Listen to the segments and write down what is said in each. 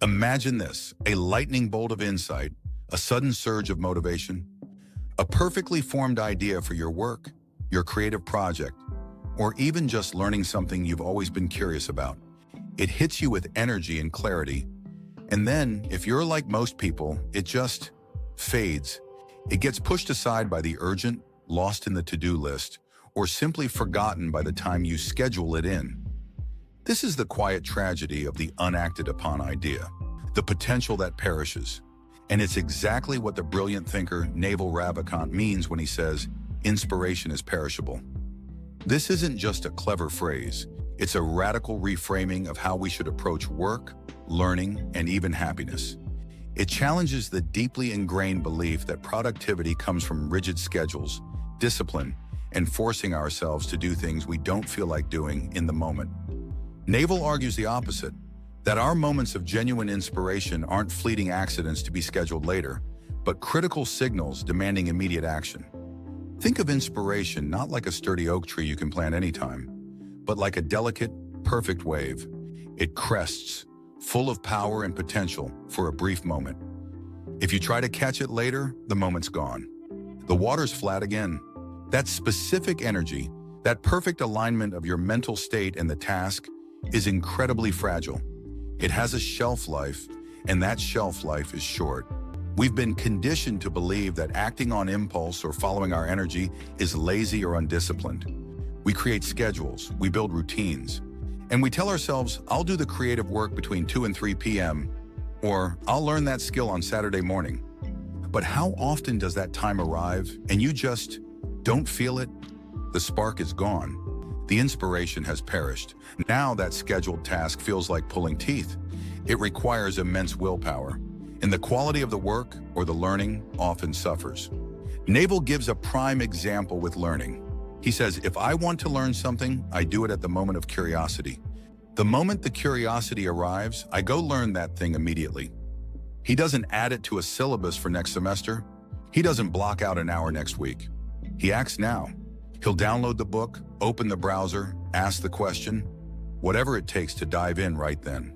Imagine this, a lightning bolt of insight, a sudden surge of motivation, a perfectly formed idea for your work, your creative project, or even just learning something you've always been curious about. It hits you with energy and clarity, and then, if you're like most people, it just fades. It gets pushed aside by the urgent, lost in the to-do list, or simply forgotten by the time you schedule it in. This is the quiet tragedy of the unacted-upon idea, the potential that perishes. And it's exactly what the brilliant thinker Naval Ravikant means when he says, inspiration is perishable. This isn't just a clever phrase, it's a radical reframing of how we should approach work, learning, and even happiness. It challenges the deeply ingrained belief that productivity comes from rigid schedules, discipline, and forcing ourselves to do things we don't feel like doing in the moment. Naval argues the opposite, that our moments of genuine inspiration aren't fleeting accidents to be scheduled later, but critical signals demanding immediate action. Think of inspiration not like a sturdy oak tree you can plant anytime, but like a delicate, perfect wave. It crests, full of power and potential for a brief moment. If you try to catch it later, the moment's gone. The water's flat again. That specific energy, that perfect alignment of your mental state and the task, is incredibly fragile. It has a shelf life, and that shelf life is short. We've been conditioned to believe that acting on impulse or following our energy is lazy or undisciplined. We create schedules, we build routines, and we tell ourselves, I'll do the creative work between 2 and 3 p.m., or I'll learn that skill on Saturday morning. But how often does that time arrive and you just don't feel it? The spark is gone. The inspiration has perished. Now that scheduled task feels like pulling teeth. It requires immense willpower, and the quality of the work or the learning often suffers. Naval gives a prime example with learning. He says, if I want to learn something, I do it at the moment of curiosity. The moment the curiosity arrives, I go learn that thing immediately. He doesn't add it to a syllabus for next semester. He doesn't block out an hour next week. He acts now. He'll download the book, open the browser, ask the question, whatever it takes to dive in right then.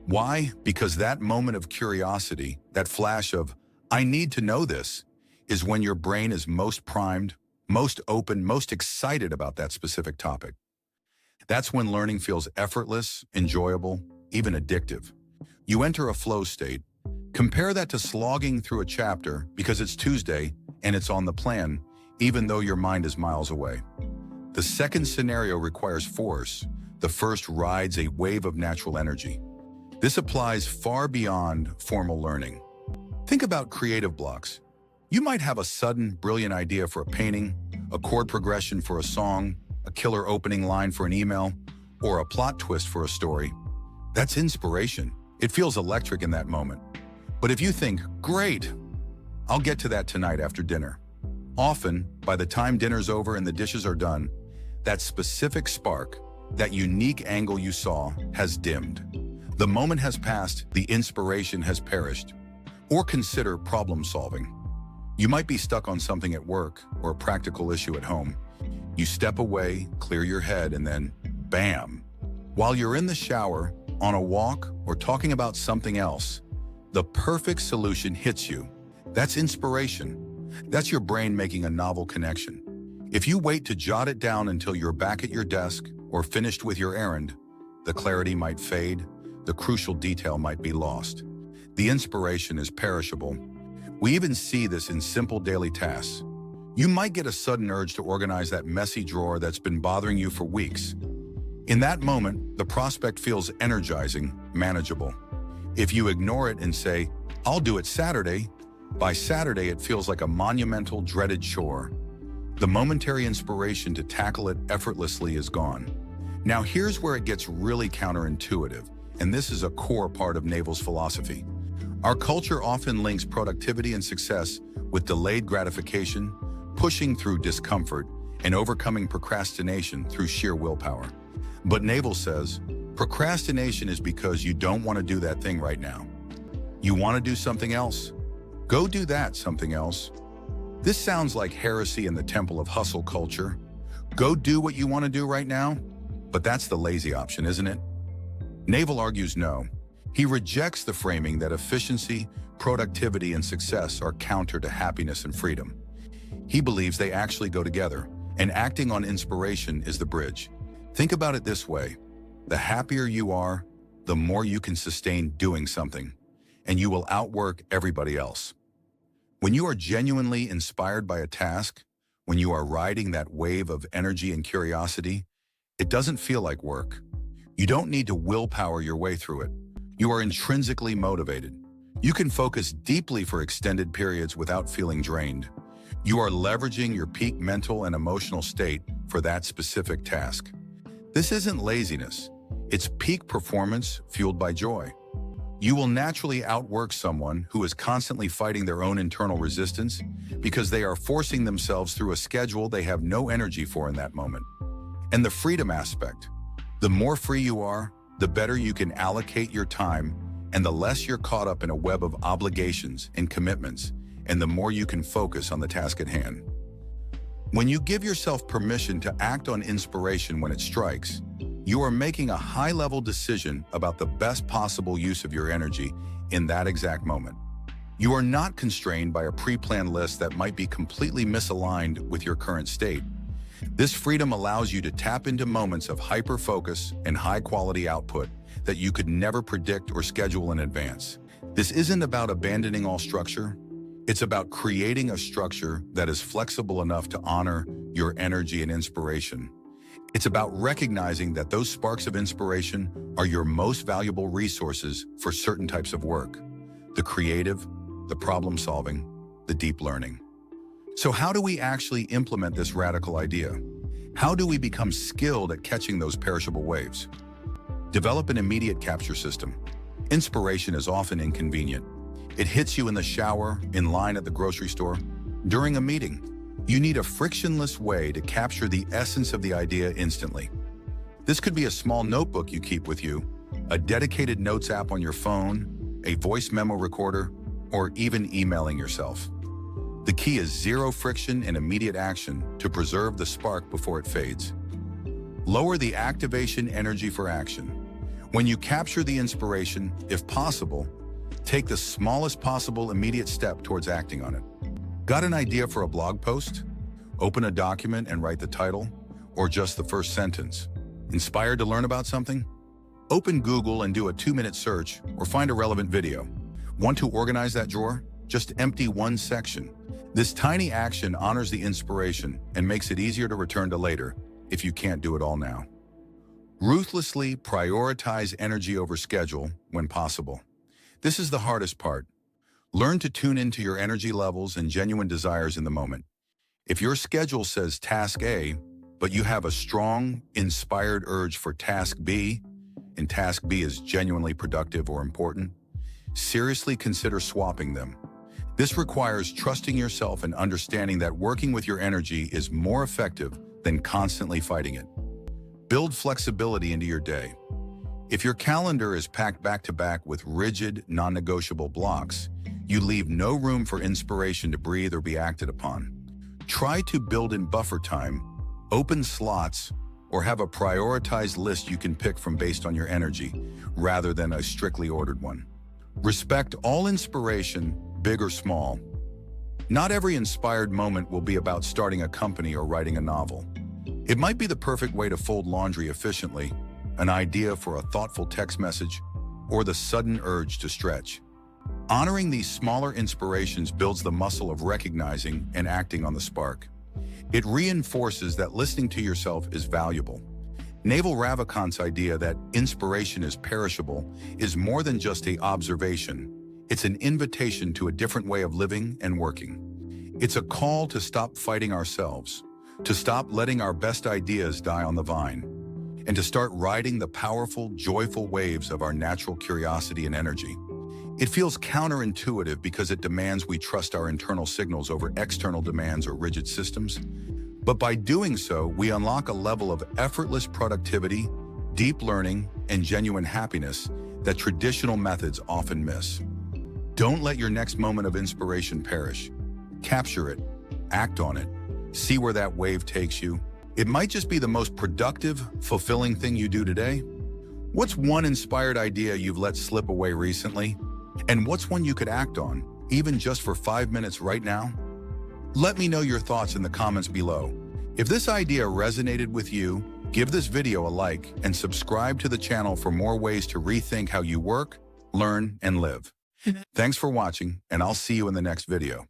Why? Because that moment of curiosity, that flash of, I need to know this, is when your brain is most primed, most open, most excited about that specific topic. That's when learning feels effortless, enjoyable, even addictive. You enter a flow state. Compare that to slogging through a chapter because it's Tuesday and it's on the plan, even though your mind is miles away. The second scenario requires force. The first rides a wave of natural energy. This applies far beyond formal learning. Think about creative blocks. You might have a sudden, brilliant idea for a painting, a chord progression for a song, a killer opening line for an email, or a plot twist for a story. That's inspiration. It feels electric in that moment. But if you think, great, I'll get to that tonight after dinner. Often, by the time dinner's over and the dishes are done, that specific spark, that unique angle you saw, has dimmed. The moment has passed, the inspiration has perished. Or consider problem solving. You might be stuck on something at work or a practical issue at home. You step away, clear your head, and then, bam! While you're in the shower, on a walk, or talking about something else, the perfect solution hits you. That's inspiration. That's your brain making a novel connection. If you wait to jot it down until you're back at your desk or finished with your errand, the clarity might fade, the crucial detail might be lost. The inspiration is perishable. We even see this in simple daily tasks. You might get a sudden urge to organize that messy drawer that's been bothering you for weeks. In that moment, the prospect feels energizing, manageable. If you ignore it and say, I'll do it Saturday, by Saturday it feels like a monumental, dreaded chore. The momentary inspiration to tackle it effortlessly is gone. Now here's where it gets really counterintuitive, and this is a core part of Naval's philosophy. Our culture often links productivity and success with delayed gratification, pushing through discomfort, and overcoming procrastination through sheer willpower. But Naval says, procrastination is because you don't want to do that thing right now. You want to do something else? Go do that something else. This sounds like heresy in the temple of hustle culture. Go do what you want to do right now? But that's the lazy option, isn't it? Naval argues no. He rejects the framing that efficiency, productivity, and success are counter to happiness and freedom. He believes they actually go together, and acting on inspiration is the bridge. Think about it this way: the happier you are, the more you can sustain doing something, and you will outwork everybody else. When you are genuinely inspired by a task, when you are riding that wave of energy and curiosity, it doesn't feel like work. You don't need to willpower your way through it. You are intrinsically motivated. You can focus deeply for extended periods without feeling drained. You are leveraging your peak mental and emotional state for that specific task. This isn't laziness. It's peak performance fueled by joy. You will naturally outwork someone who is constantly fighting their own internal resistance because they are forcing themselves through a schedule they have no energy for in that moment. And the freedom aspect. The more free you are, the better you can allocate your time, and the less you're caught up in a web of obligations and commitments, and the more you can focus on the task at hand. When you give yourself permission to act on inspiration when it strikes, you are making a high-level decision about the best possible use of your energy in that exact moment. You are not constrained by a pre-planned list that might be completely misaligned with your current state. This freedom allows you to tap into moments of hyper-focus and high-quality output that you could never predict or schedule in advance. This isn't about abandoning all structure. It's about creating a structure that is flexible enough to honor your energy and inspiration. It's about recognizing that those sparks of inspiration are your most valuable resources for certain types of work: the creative, the problem-solving, the deep learning. So how do we actually implement this radical idea? How do we become skilled at catching those perishable waves? Develop an immediate capture system. Inspiration is often inconvenient. It hits you in the shower, in line at the grocery store, during a meeting. You need a frictionless way to capture the essence of the idea instantly. This could be a small notebook you keep with you, a dedicated notes app on your phone, a voice memo recorder, or even emailing yourself. The key is zero friction and immediate action to preserve the spark before it fades. Lower the activation energy for action. When you capture the inspiration, if possible, take the smallest possible immediate step towards acting on it. Got an idea for a blog post? Open a document and write the title, or just the first sentence. Inspired to learn about something? Open Google and do a 2-minute search or find a relevant video. Want to organize that drawer? Just empty one section. This tiny action honors the inspiration and makes it easier to return to later if you can't do it all now. Ruthlessly prioritize energy over schedule when possible. This is the hardest part. Learn to tune into your energy levels and genuine desires in the moment. If your schedule says task A, but you have a strong, inspired urge for task B, and task B is genuinely productive or important, seriously consider swapping them. This requires trusting yourself and understanding that working with your energy is more effective than constantly fighting it. Build flexibility into your day. If your calendar is packed back-to-back with rigid, non-negotiable blocks, you leave no room for inspiration to breathe or be acted upon. Try to build in buffer time, open slots, or have a prioritized list you can pick from based on your energy, rather than a strictly ordered one. Respect all inspiration, big or small. Not every inspired moment will be about starting a company or writing a novel. It might be the perfect way to fold laundry efficiently, an idea for a thoughtful text message, or the sudden urge to stretch. Honoring these smaller inspirations builds the muscle of recognizing and acting on the spark. It reinforces that listening to yourself is valuable. Naval Ravikant's idea that inspiration is perishable is more than just an observation. It's an invitation to a different way of living and working. It's a call to stop fighting ourselves, to stop letting our best ideas die on the vine, and to start riding the powerful, joyful waves of our natural curiosity and energy. It feels counterintuitive because it demands we trust our internal signals over external demands or rigid systems. But by doing so, we unlock a level of effortless productivity, deep learning, and genuine happiness that traditional methods often miss. Don't let your next moment of inspiration perish. Capture it, act on it, see where that wave takes you. It might just be the most productive, fulfilling thing you do today. What's one inspired idea you've let slip away recently? And what's one you could act on, even just for 5 minutes right now? Let me know your thoughts in the comments below. If this idea resonated with you, give this video a like and subscribe to the channel for more ways to rethink how you work, learn, and live. Thanks for watching, and I'll see you in the next video.